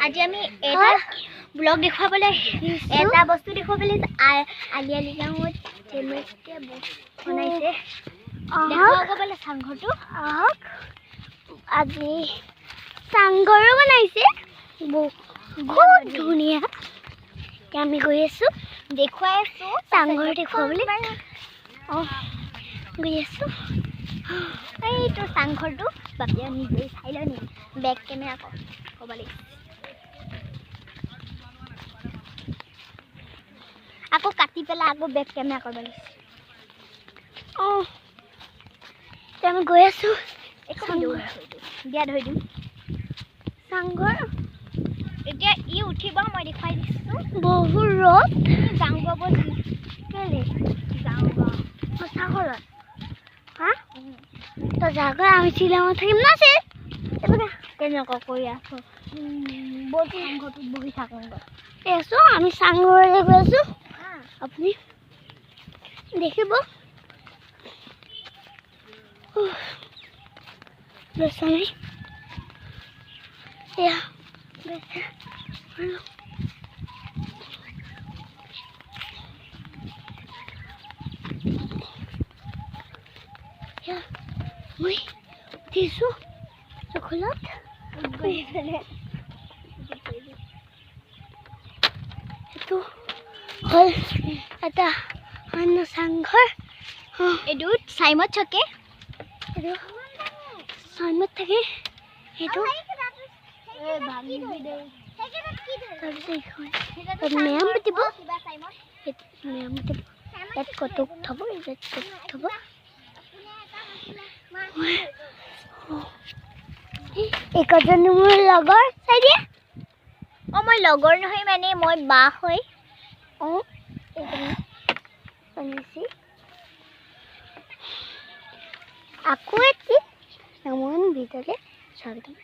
আজি আমি এটা ব্লগ দেখুৱাবলৈ এটা বস্তু দেখুৱাবলৈ আলি আলি গাঁৱত কেনেকৈ বনাইছে দেখুৱাবলৈ চাংঘৰটো আহক। আজি চাংঘৰো বনাইছে বহুত ধুনীয়া। আমি গৈ আছোঁ দেখুৱাই আছোঁ চাংঘৰ দেখুৱাবলৈ। অঁ গৈ আছোঁ এইটো চাংঘৰটো বাপি আমি গৈ চাই লওঁ নেকি বেক কেমেৰা ক'ব লাগিব। আকৌ কাটি পেলাই আকৌ বেক কেমেৰা কৰিব লাগিছে। অঁ আমি গৈ আছোঁ দিয়া ধৰি দিম চাংঘৰ। এতিয়া ই উঠিব মই দেখুৱাই দিছোঁ। বহুত ৰ'দ যাওঁ গাব কেলে যাওঁ গা সঁচা ঘৰত হা তো জাগা আমি শ্বিলঙত থাকিম না চে কেনেকুৱা কৰি আছোঁ বহুত চাংঘৰটোত বহি থাকোঁ আছোঁ আমি চাংঘৰলৈ গৈ আছোঁ। আপুনি দেখিব আমি এয়া মই উঠিছোঁ চখলত এইটো হ'ল এটা অন্য চাংঘৰ। এইটো চাইমত থাকে এইটো চাইমত থাকে সেইটো তাৰপিছত মেম পাতিব মেম পাতিব ইয়াত কটক থ'ব ইয়াত কটক থ'ব। এইজনী মোৰ লগৰ চাই দিয়া। অঁ মই লগৰ নহয় মানে মই বা হয়। অঁ এইজনী আকৌ এটি এমন ভিতরে স্বাগতম।